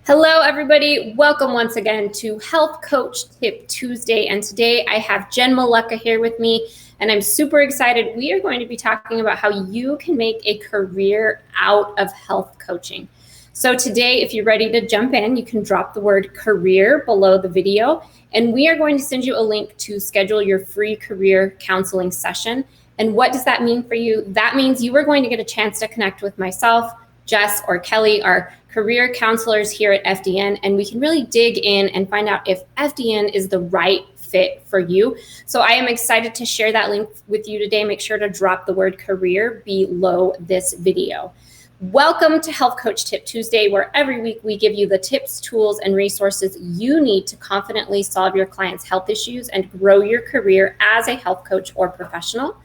Hello, everybody. Welcome once again to Health Coach Tip Tuesday. And today I have Jenn Malecha here with me, and I'm super excited. We are going to be talking about how you can make a career out of health coaching. So today, if you're ready to jump in, you can drop the word career below the video, and we are going to send you a link to schedule your free career counseling session. And what does that mean for you? That means you are going to get a chance to connect with myself, Jess, or Kelly, our career counselors here at FDN, and we can really dig in and find out if FDN is the right fit for you. So I am excited to share that link with you today. Make sure to drop the word career below this video. Welcome to Health Coach Tip Tuesday, where every week we give you the tips, tools, and resources you need to confidently solve your clients' health issues and grow your career as a health coach or professional.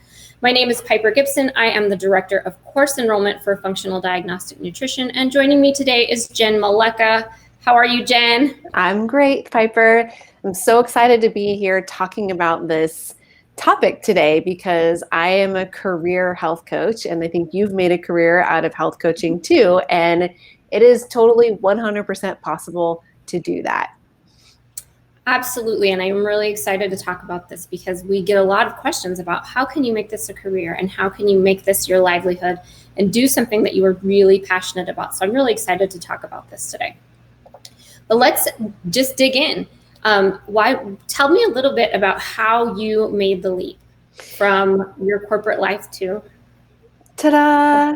My name is Piper Gibson. I am the Director of Course Enrollment for Functional Diagnostic Nutrition, and joining me today is Jenn Malecha. How are you, Jenn? I'm great, Piper. I'm so excited to be here talking about this topic today because I am a career health coach, and I think you've made a career out of health coaching too, and it is totally 100% possible to do that. Absolutely, and I'm really excited to talk about this because we get a lot of questions about how can you make this a career and how can you make this your livelihood and do something that you are really passionate about. So I'm really excited to talk about this today. But let's just dig in. Tell me a little bit about how you made the leap from your corporate life to ta-da,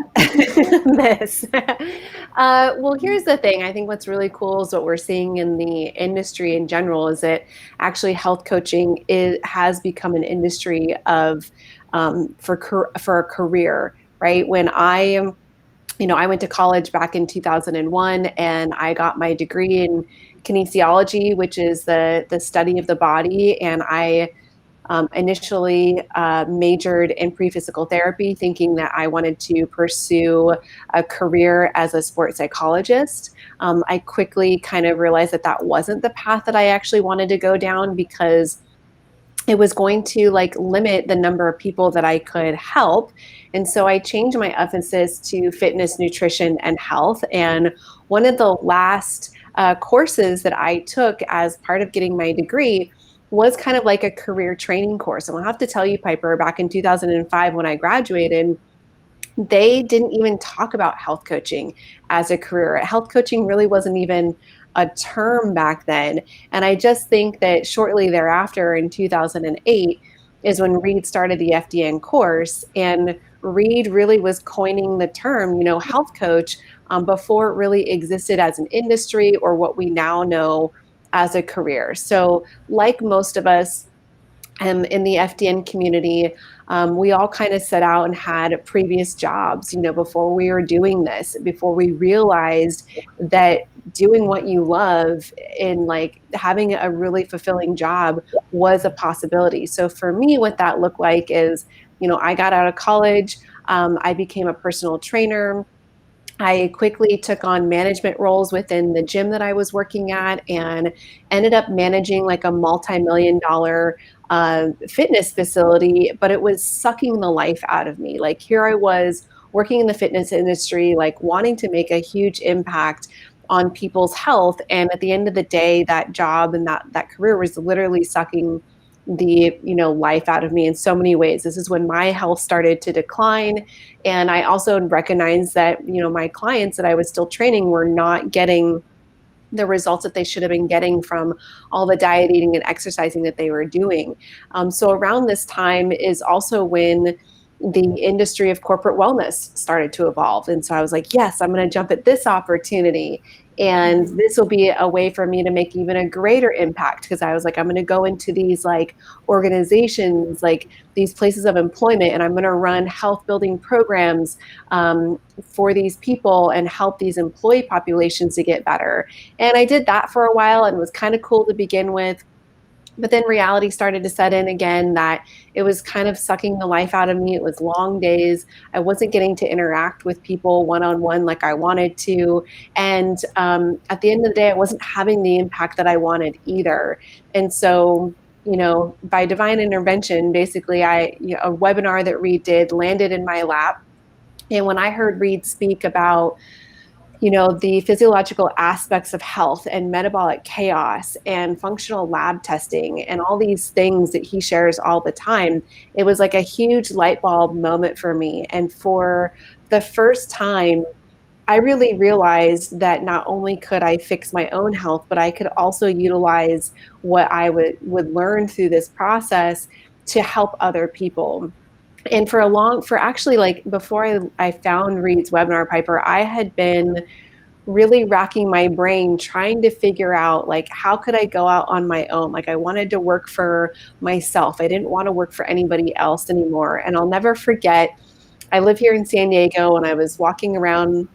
this. Well, here's the thing. I think what's really cool is what we're seeing in the industry in general is that actually health coaching has become an industry of for a career, right? When I went to college back in 2001 and I got my degree in kinesiology, which is the study of the body, and I initially majored in pre-physical therapy, thinking that I wanted to pursue a career as a sports psychologist. I quickly kind of realized that that wasn't the path that I actually wanted to go down because it was going to limit the number of people that I could help. And so I changed my emphasis to fitness, nutrition, and health. And one of the last courses that I took as part of getting my degree was kind of like a career training course. And I'll have to tell you, Piper, back in 2005 when I graduated, they didn't even talk about health coaching as a career. Health coaching really wasn't even a term back then. And I just think that shortly thereafter in 2008 is when Reed started the FDN course. And Reed really was coining the term, health coach before it really existed as an industry or what we now know as a career. So like most of us in the FDN community, we all kind of set out and had previous jobs, before we were doing this, before we realized that doing what you love and having a really fulfilling job was a possibility. So for me, what that looked like is, I got out of college, I became a personal trainer. I quickly took on management roles within the gym that I was working at and ended up managing a multi-million-dollar fitness facility, but it was sucking the life out of me. Here I was working in the fitness industry, wanting to make a huge impact on people's health. And at the end of the day, that job and that career was literally sucking the life out of me in so many ways. This is when my health started to decline, and I also recognized that my clients that I was still training were not getting the results that they should have been getting from all the diet, eating, and exercising that they were doing. So around this time is also when the industry of corporate wellness started to evolve. And so I was like, yes, I'm going to jump at this opportunity. And this will be a way for me to make even a greater impact, because I was like, I'm going to go into these organizations, these places of employment, and I'm going to run health building programs for these people and help these employee populations to get better. And I did that for a while, and it was kind of cool to begin with. But then reality started to set in again, that it was kind of sucking the life out of me. It was long days. I wasn't getting to interact with people one-on-one like I wanted to. And at the end of the day, I wasn't having the impact that I wanted either. And so, by divine intervention, basically a webinar that Reed did landed in my lap. And when I heard Reed speak about the physiological aspects of health and metabolic chaos and functional lab testing and all these things that he shares all the time. It was like a huge light bulb moment for me. And for the first time, I really realized that not only could I fix my own health, but I could also utilize what I would learn through this process to help other people. And for actually, like, before I found Reed's webinar, Piper, I had been really racking my brain trying to figure out, like, how could I go out on my own? Like, I wanted to work for myself. I didn't want to work for anybody else anymore. And I'll never forget, I live here in San Diego, and I was walking around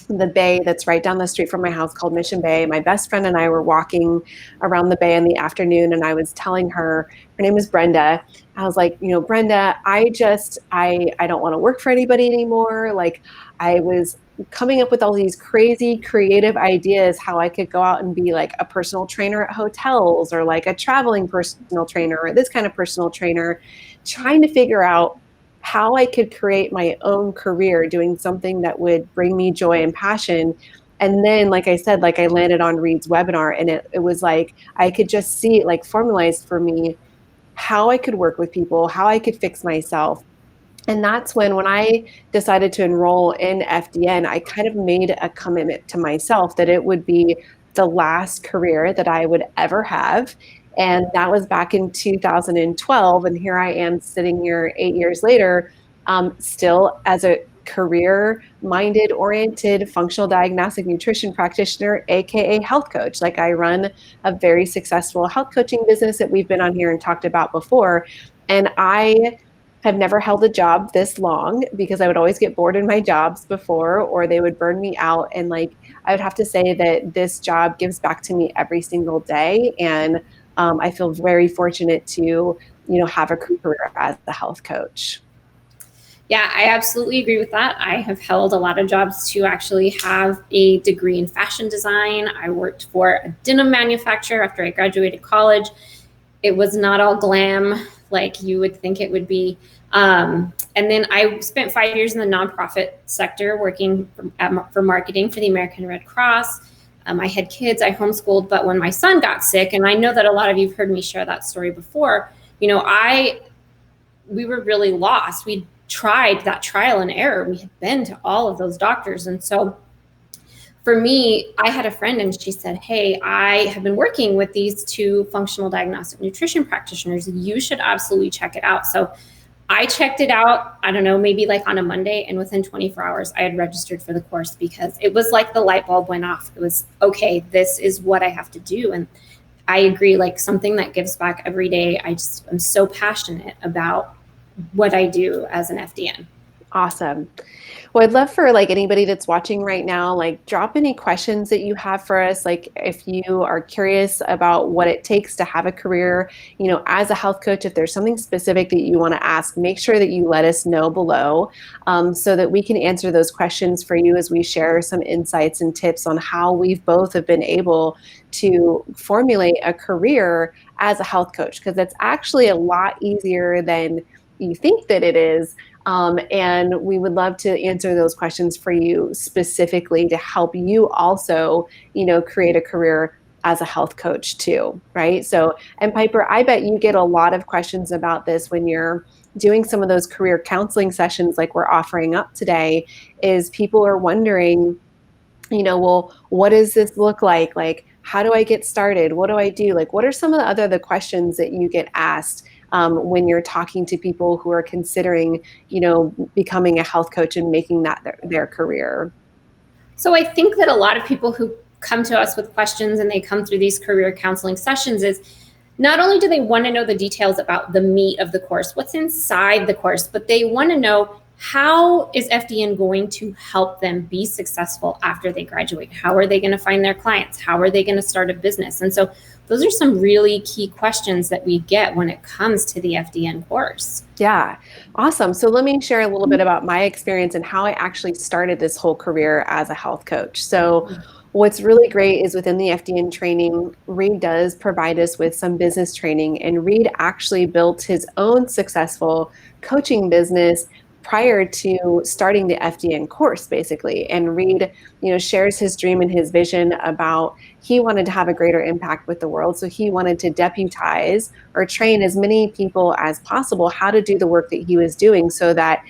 the bay that's right down the street from my house called Mission Bay. My best friend and I were walking around the bay in the afternoon, and I was telling her name is Brenda. I was like, Brenda, I don't want to work for anybody anymore. Like, I was coming up with all these crazy creative ideas how I could go out and be like a personal trainer at hotels, or like a traveling personal trainer, or this kind of personal trainer, trying to figure out how I could create my own career doing something that would bring me joy and passion. And then, like I said, like, I landed on Reed's webinar, and it was like, I could just see it like formalized for me how I could work with people, how I could fix myself. And that's when I decided to enroll in FDN, I kind of made a commitment to myself that it would be the last career that I would ever have. And that was back in 2012. And here I am sitting here 8 years later, still as a career-minded, oriented, functional diagnostic nutrition practitioner, AKA health coach. Like, I run a very successful health coaching business that we've been on here and talked about before. And I have never held a job this long, because I would always get bored in my jobs before, or they would burn me out. And like, I would have to say that this job gives back to me every single day. And I feel very fortunate to, have a career as a health coach. Yeah, I absolutely agree with that. I have held a lot of jobs to actually have a degree in fashion design. I worked for a denim manufacturer after I graduated college. It was not all glam like you would think it would be. And then I spent 5 years in the nonprofit sector working for marketing for the American Red Cross. I had kids, I homeschooled, but when my son got sick, and I know that a lot of you have heard me share that story before, we were really lost. We tried that trial and error. We had been to all of those doctors. And so for me, I had a friend, and she said, hey, I have been working with these two functional diagnostic nutrition practitioners. You should absolutely check it out. So I checked it out, I don't know, maybe like on a Monday, and within 24 hours, I had registered for the course, because it was like the light bulb went off. It was, okay, this is what I have to do. And I agree, like, something that gives back every day. I'm so passionate about what I do as an FDN. Awesome. Well, I'd love for, like, anybody that's watching right now, like, drop any questions that you have for us. Like, if you are curious about what it takes to have a career, as a health coach, if there's something specific that you want to ask, make sure that you let us know below, so that we can answer those questions for you as we share some insights and tips on how we've both have been able to formulate a career as a health coach, because it's actually a lot easier than you think that it is. And we would love to answer those questions for you specifically to help you also, create a career as a health coach too, right? So, and Piper, I bet you get a lot of questions about this when you're doing some of those career counseling sessions like we're offering up today, is people are wondering, well, what does this look like? Like, how do I get started? What do I do? Like, what are some of the questions that you get asked when you're talking to people who are considering, becoming a health coach and making that their career? So I think that a lot of people who come to us with questions and they come through these career counseling sessions is, not only do they want to know the details about the meat of the course, what's inside the course, but they want to know, how is FDN going to help them be successful after they graduate? How are they going to find their clients? How are they going to start a business? And so those are some really key questions that we get when it comes to the FDN course. Yeah, awesome. So let me share a little bit about my experience and how I actually started this whole career as a health coach. So what's really great is within the FDN training, Reed does provide us with some business training, and Reed actually built his own successful coaching business prior to starting the FDN course, basically. And Reed, shares his dream and his vision about he wanted to have a greater impact with the world. So he wanted to deputize or train as many people as possible how to do the work that he was doing so that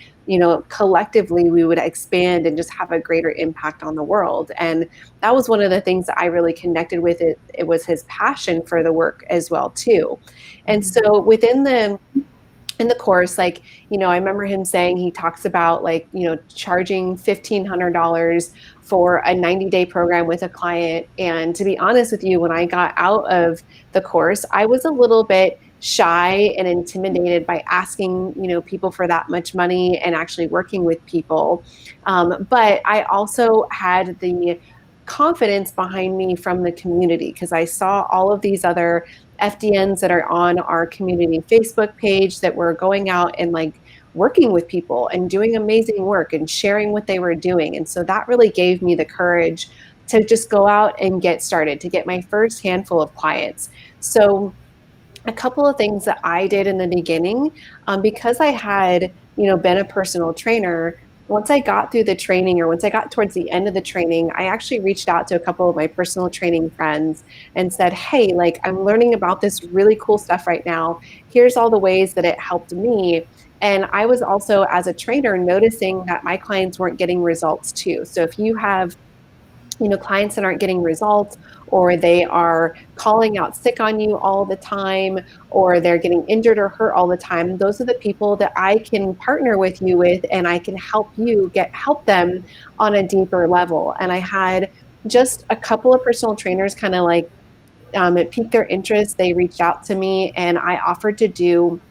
collectively we would expand and just have a greater impact on the world. And that was one of the things that I really connected with. It was his passion for the work as well too. And so within in the course, I remember him saying he talks about charging $1,500 for a 90-day program with a client. And to be honest with you, when I got out of the course, I was a little bit shy and intimidated by asking, people for that much money and actually working with people. But I also had the confidence behind me from the community because I saw all of these other FDNs that are on our community Facebook page that were going out and working with people and doing amazing work and sharing what they were doing. And so that really gave me the courage to just go out and get started, to get my first handful of clients. So a couple of things that I did in the beginning, because I had, been a personal trainer. Once I got through the training, or once I got towards the end of the training, I actually reached out to a couple of my personal training friends and said, hey, I'm learning about this really cool stuff right now. Here's all the ways that it helped me. And I was also, as a trainer, noticing that my clients weren't getting results too. So if you have clients that aren't getting results, or they are calling out sick on you all the time, or they're getting injured or hurt all the time, those are the people that I can partner with you with, and I can help them on a deeper level. And I had just a couple of personal trainers kind of it piqued their interest. They reached out to me, and I offered to do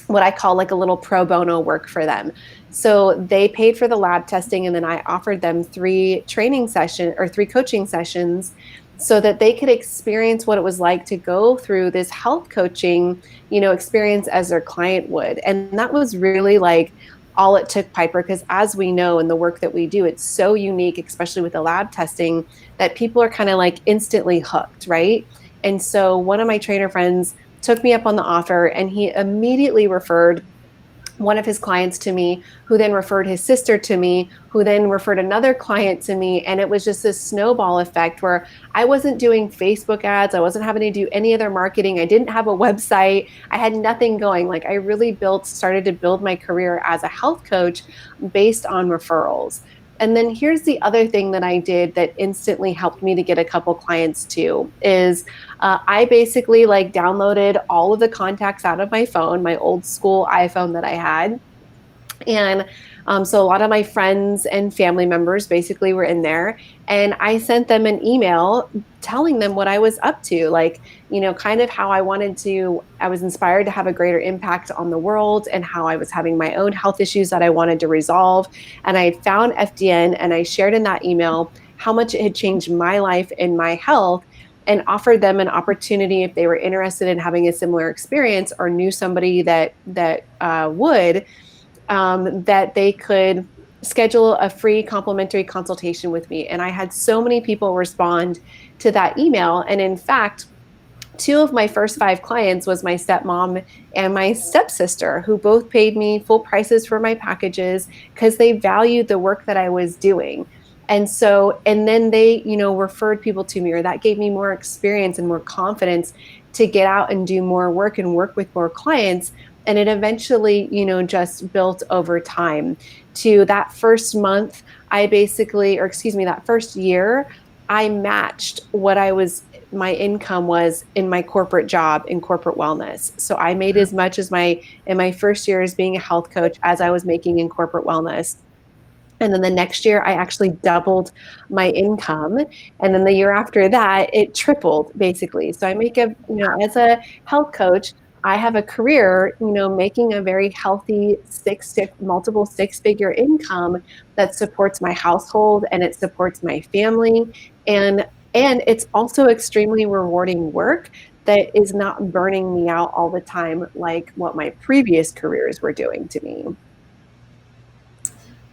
what I call a little pro bono work for them. So they paid for the lab testing, and then I offered them 3 coaching sessions so that they could experience what it was like to go through this health coaching, experience as their client would. And that was really all it took, Piper, because as we know in the work that we do, it's so unique, especially with the lab testing, that people are kind of instantly hooked, right? And so one of my trainer friends took me up on the offer, and he immediately referred one of his clients to me, who then referred his sister to me, who then referred another client to me. And it was just this snowball effect where I wasn't doing Facebook ads. I wasn't having to do any other marketing. I didn't have a website. I had nothing going. I really started to build my career as a health coach based on referrals. And then here's the other thing that I did that instantly helped me to get a couple clients too, is I basically downloaded all of the contacts out of my phone, my old school iPhone that I had. And so a lot of my friends and family members basically were in there, and I sent them an email telling them what I was up to, kind of how I was inspired to have a greater impact on the world, and how I was having my own health issues that I wanted to resolve. And I had found FDN, and I shared in that email how much it had changed my life and my health, and offered them an opportunity if they were interested in having a similar experience or knew somebody that would, that they could schedule a free complimentary consultation with me. And I had so many people respond to that email. And in fact, 2 of my first 5 clients was my stepmom and my stepsister, who both paid me full prices for my packages because they valued the work that I was doing. And then they, referred people to me, or that gave me more experience and more confidence to get out and do more work and work with more clients. And it eventually, just built over time to that first month. That first year, I matched what my income was in my corporate job in corporate wellness. So I made as much as in my first year as being a health coach as I was making in corporate wellness. And then the next year, I actually doubled my income. And then the year after that, it tripled, basically. So I make as a health coach, I have a career, making a very healthy multiple 6-figure income that supports my household, and it supports my family. And it's also extremely rewarding work that is not burning me out all the time, like what my previous careers were doing to me.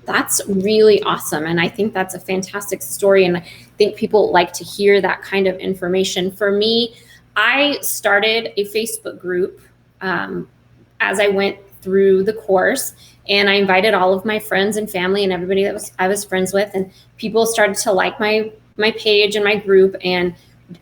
That's really awesome. And I think that's a fantastic story. And I think people like to hear that kind of information. For me, I started a Facebook group as I went through the course. And I invited all of my friends and family and everybody that I was friends with, and people started to like my page and my group. And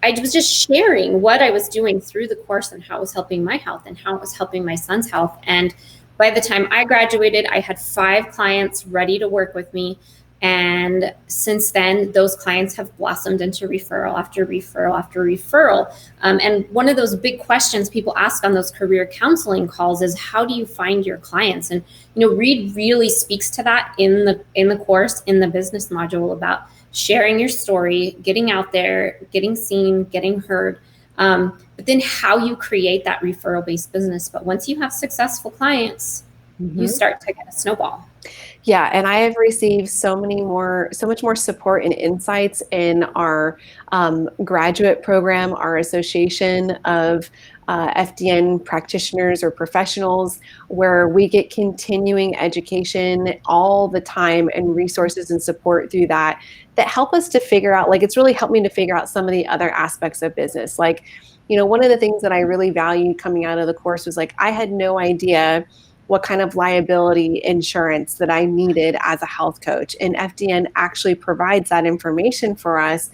I was just sharing what I was doing through the course and how it was helping my health and how it was helping my son's health. And by the time I graduated, I had 5 clients ready to work with me. And since then, those clients have blossomed into referral after referral after referral. And one of those big questions people ask on those career counseling calls is, how do you find your clients? And Reed really speaks to that in the course, in the business module, about sharing your story, getting out there, getting seen, getting heard. But then how you create that referral-based business. But once you have successful clients, you start to get a snowball. Yeah, and I have received so much more support and insights in our graduate program, our association of FDN practitioners or professionals, where we get continuing education all the time and resources and support through that help us to figure out, like, it's really helped me to figure out some of the other aspects of business. Like, one of the things that I really valued coming out of the course was, like, I had no idea what kind of liability insurance that I needed as a health coach. And FDN actually provides that information for us.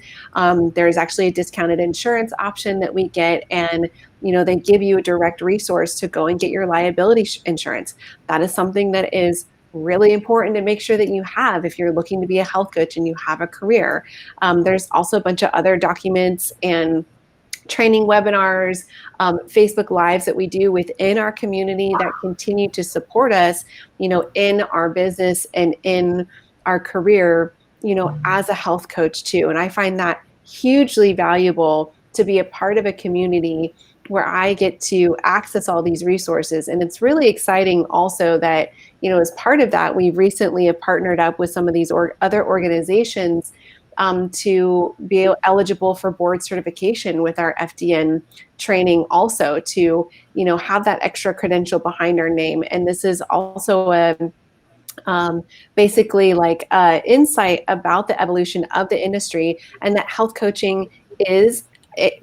There's actually a discounted insurance option that we get, and they give you a direct resource to go and get your liability insurance. That is something that is really important to make sure that you have if you're looking to be a health coach and you have a career. There's also a bunch of other documents and training webinars, Facebook Lives that we do within our community that continue to support us, in our business and in our career, as a health coach too. And I find that hugely valuable to be a part of a community where I get to access all these resources. And it's really exciting also that, as part of that, we recently have partnered up with some of these other organizations to be eligible for board certification with our FDN training, also to, have that extra credential behind our name. And this is also basically like insight about the evolution of the industry, and that health coaching is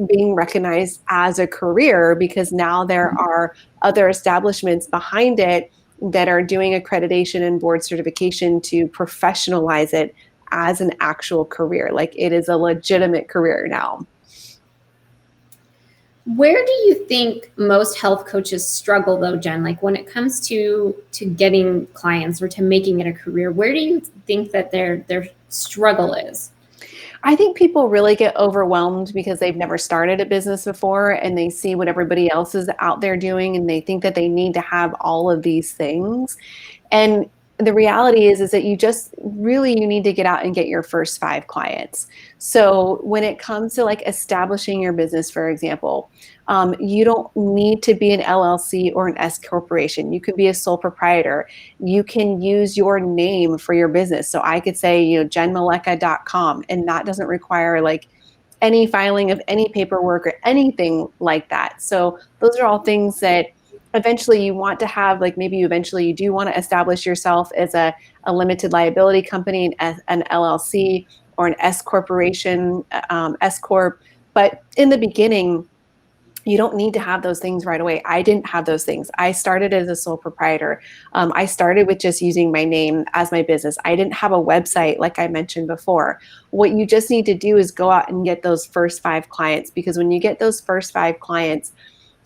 being recognized as a career, because now there are other establishments behind it that are doing accreditation and board certification to professionalize it as an actual career. Like, it is a legitimate career now. Where do you think most health coaches struggle, though, Jen? Like, when it comes to getting clients or to making it a career, where do you think that their struggle is? I think people really get overwhelmed because they've never started a business before, and they see what everybody else is out there doing, and they think that they need to have all of these things. And the reality is that you need to get out and get your first 5 clients. So when it comes to, like, establishing your business, for example, you don't need to be an LLC or an S corporation. You could be a sole proprietor. You can use your name for your business. So I could say, JennMalecha.com, and that doesn't require, like, any filing of any paperwork or anything like that. So those are all things that eventually you want to have. Like, maybe eventually you do want to establish yourself as a limited liability company, an LLC, or an S corporation, S corp. But in the beginning, you don't need to have those things right away. I didn't have those things. I started as a sole proprietor. I started with just using my name as my business. I didn't have a website, like I mentioned before. What you just need to do is go out and get those first 5 clients, because when you get those first 5 clients,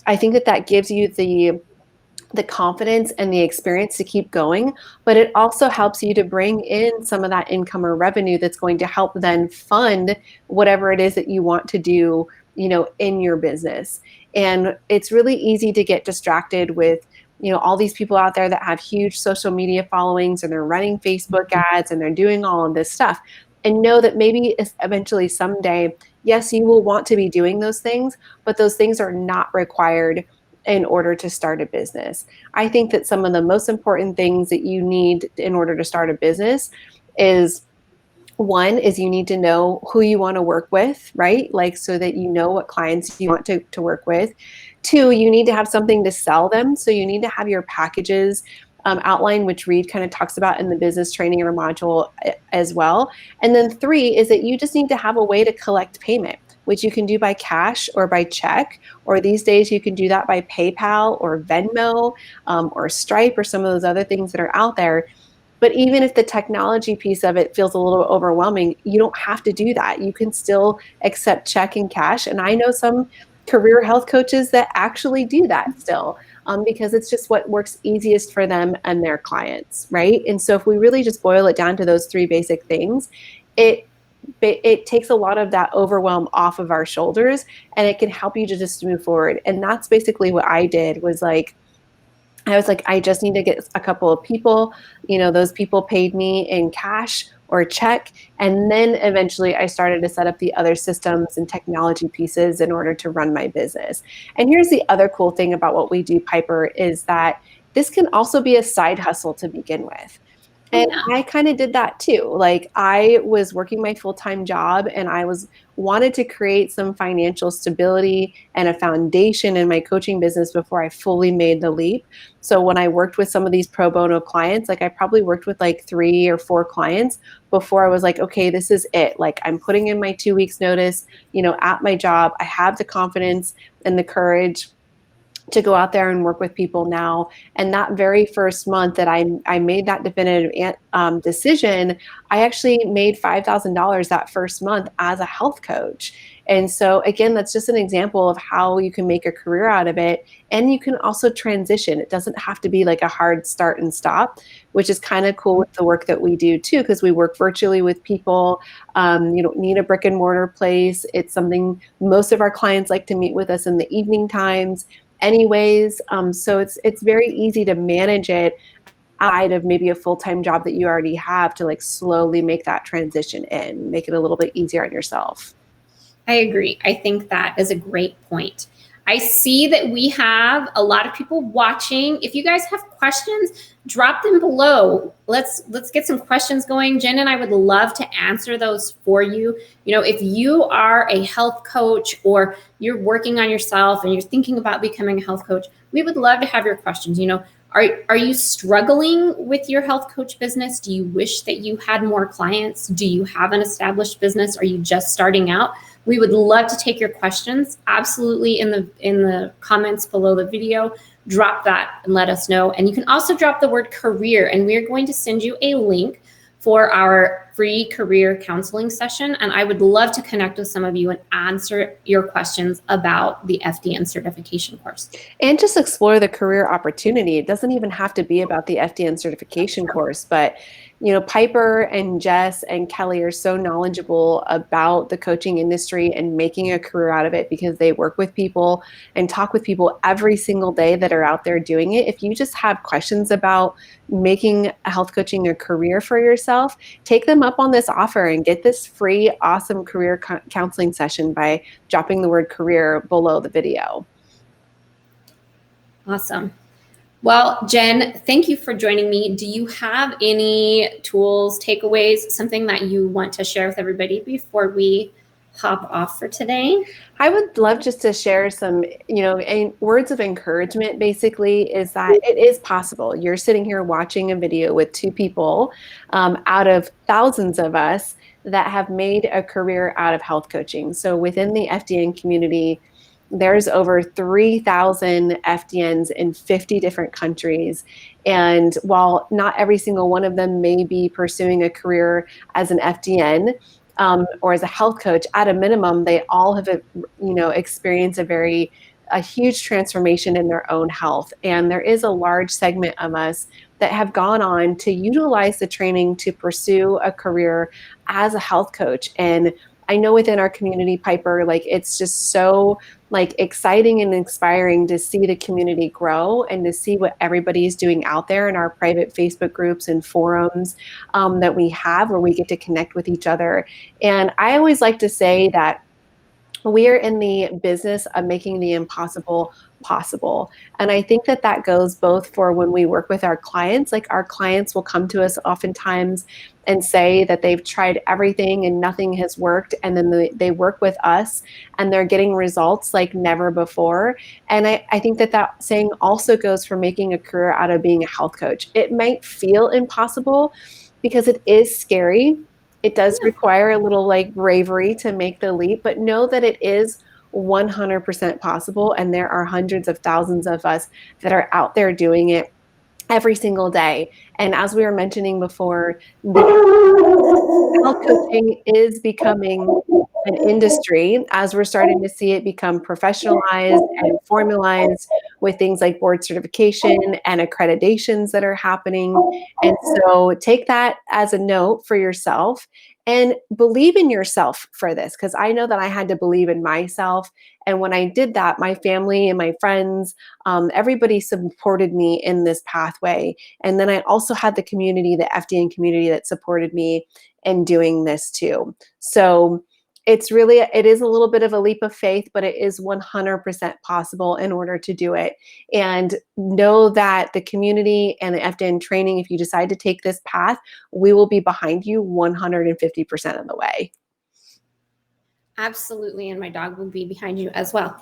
I think that gives you the confidence and the experience to keep going, but it also helps you to bring in some of that income or revenue that's going to help then fund whatever it is that you want to do, in your business. And it's really easy to get distracted with, all these people out there that have huge social media followings, and they're running Facebook ads, and they're doing all of this stuff. And know that maybe eventually someday, yes, you will want to be doing those things, but those things are not required in order to start a business. I think that some of the most important things that you need in order to start a business is, one is you need to know who you want to work with, right? Like, so that you know what clients you want to work with. 2, you need to have something to sell them. So you need to have your packages outline, which Reed kind of talks about in the business training or module as well. And then 3 is that you just need to have a way to collect payment. which you can do by cash or by check, or these days you can do that by PayPal or Venmo, or Stripe or some of those other things that are out there. But even if the technology piece of it feels a little overwhelming, you don't have to do that. You can still accept check and cash. And I know some career health coaches that actually do that still, because it's just what works easiest for them and their clients, right? And so if we really just boil it down to those three basic things, it takes a lot of that overwhelm off of our shoulders, and it can help you to just move forward. And that's basically what I did. I was like, I just need to get a couple of people, those people paid me in cash or check. And then eventually I started to set up the other systems and technology pieces in order to run my business. And here's the other cool thing about what we do, Piper, is that this can also be a side hustle to begin with. And I kind of did that too. Like, I was working my full-time job, and I wanted to create some financial stability and a foundation in my coaching business before I fully made the leap. So when I worked with some of these pro bono clients, like I probably worked with like 3 or 4 clients before I was like, okay, this is it. Like, I'm putting in my 2 weeks notice, at my job. I have the confidence and the courage to go out there and work with people now. And that very first month that I made that definitive decision, I actually made $5,000 that first month as a health coach. And so again, that's just an example of how you can make a career out of it. And you can also transition. It doesn't have to be like a hard start and stop, which is kind of cool with the work that we do too, because we work virtually with people. You don't need a brick and mortar place. It's something most of our clients like to meet with us in the evening times anyways. So it's very easy to manage it outside of maybe a full-time job that you already have, to like slowly make that transition in, make it a little bit easier on yourself. I agree. I think that is a great point. I see that we have a lot of people watching. If you guys have questions, drop them below. Let's get some questions going. Jen and I would love to answer those for you. If you are a health coach, or you're working on yourself and you're thinking about becoming a health coach, we would love to have your questions. Are you struggling with your health coach business? Do you wish that you had more clients? Do you have an established business? Are you just starting out? We would love to take your questions. Absolutely, in the comments below the video, drop that and let us know. And you can also drop the word career, and we're going to send you a link for our free career counseling session. And I would love to connect with some of you and answer your questions about the FDN certification course. And just explore the career opportunity. It doesn't even have to be about the FDN certification course, but Piper and Jess and Kelly are so knowledgeable about the coaching industry and making a career out of it, because they work with people and talk with people every single day that are out there doing it. If you just have questions about making health coaching a career for yourself, take them up on this offer and get this free, awesome career counseling session by dropping the word career below the video. Awesome. Well, Jen, thank you for joining me. Do you have any tools, takeaways, something that you want to share with everybody before we hop off for today? I would love just to share some, words of encouragement, basically, is that it is possible. You're sitting here watching a video with 2 people out of thousands of us that have made a career out of health coaching. So within the FDN community, there's over 3,000 FDNs in 50 different countries. And while not every single one of them may be pursuing a career as an FDN or as a health coach, at a minimum, they all have, experienced a huge transformation in their own health. And there is a large segment of us that have gone on to utilize the training to pursue a career as a health coach. And I know within our community, Piper, it's just so exciting and inspiring to see the community grow and to see what everybody is doing out there in our private Facebook groups and forums that we have, where we get to connect with each other. And I always like to say that we are in the business of making the impossible possible. And I think that goes both for when we work with our clients. Like, our clients will come to us oftentimes and say that they've tried everything and nothing has worked. And then they work with us and they're getting results like never before. And I think that saying also goes for making a career out of being a health coach. It might feel impossible because it is scary. It does require a little like bravery to make the leap, but know that it is 100% possible. And there are hundreds of thousands of us that are out there doing it every single day. And as we were mentioning before, health coaching is becoming an industry as we're starting to see it become professionalized and formalized with things like board certification and accreditations that are happening. And so take that as a note for yourself and believe in yourself for this, because I know that I had to believe in myself. And when I did that, my family and my friends, everybody supported me in this pathway. And then I also had the community, the FDN community, that supported me in doing this too. So it is a little bit of a leap of faith, but it is 100% possible in order to do it. And know that the community and the FDN training, if you decide to take this path, we will be behind you 150% of the way. Absolutely. And my dog will be behind you as well.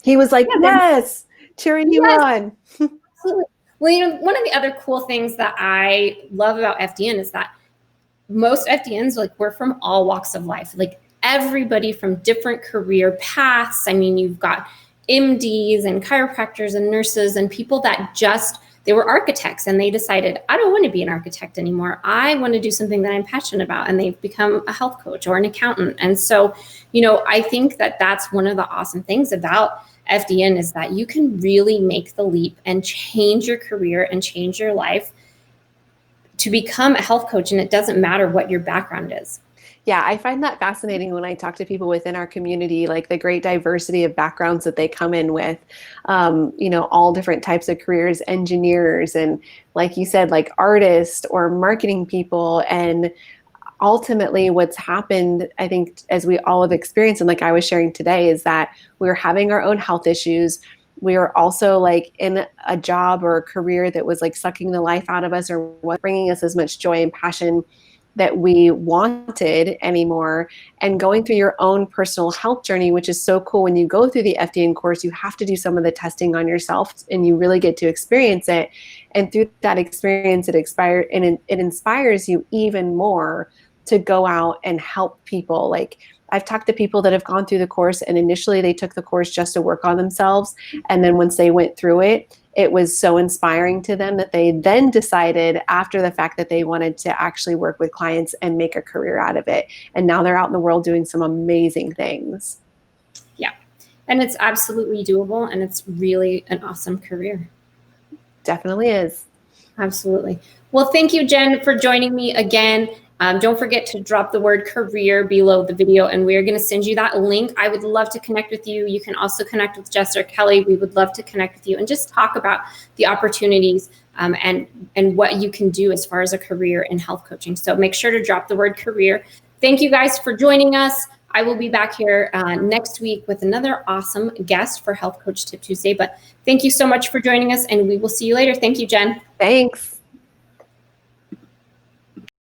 He was like, yes, cheering you on. Absolutely. Well, one of the other cool things that I love about FDN is that most FDNs, like, we're from all walks of life, like everybody from different career paths. I mean, you've got MDs and chiropractors and nurses and people that they were architects and they decided, I don't want to be an architect anymore. I want to do something that I'm passionate about. And they've become a health coach or an accountant. And so, I think that that's one of the awesome things about FDN is that you can really make the leap and change your career and change your life to become a health coach. And it doesn't matter what your background is. Yeah, I find that fascinating when I talk to people within our community, like the great diversity of backgrounds that they come in with, all different types of careers, engineers, and like you said, like artists or marketing people. And ultimately what's happened, I think, as we all have experienced, and like I was sharing today, is that we're having our own health issues. We were also like in a job or a career that was like sucking the life out of us or wasn't bringing us as much joy and passion that we wanted anymore. And going through your own personal health journey, which is so cool. When you go through the FDN course, you have to do some of the testing on yourself and you really get to experience it. And through that experience, it inspires you even more to go out and help people. Like, I've talked to people that have gone through the course and initially they took the course just to work on themselves. And then once they went through it, it was so inspiring to them that they then decided after the fact that they wanted to actually work with clients and make a career out of it. And now they're out in the world doing some amazing things. Yeah. And it's absolutely doable. And it's really an awesome career. Definitely is. Absolutely. Well, thank you, Jenn, for joining me again. Don't forget to drop the word career below the video, and we're going to send you that link. I would love to connect with you. You can also connect with Jess or Kelly. We would love to connect with you and just talk about the opportunities and what you can do as far as a career in health coaching. So make sure to drop the word career. Thank you guys for joining us. I will be back here next week with another awesome guest for Health Coach Tip Tuesday. But thank you so much for joining us, and we will see you later. Thank you, Jenn. Thanks.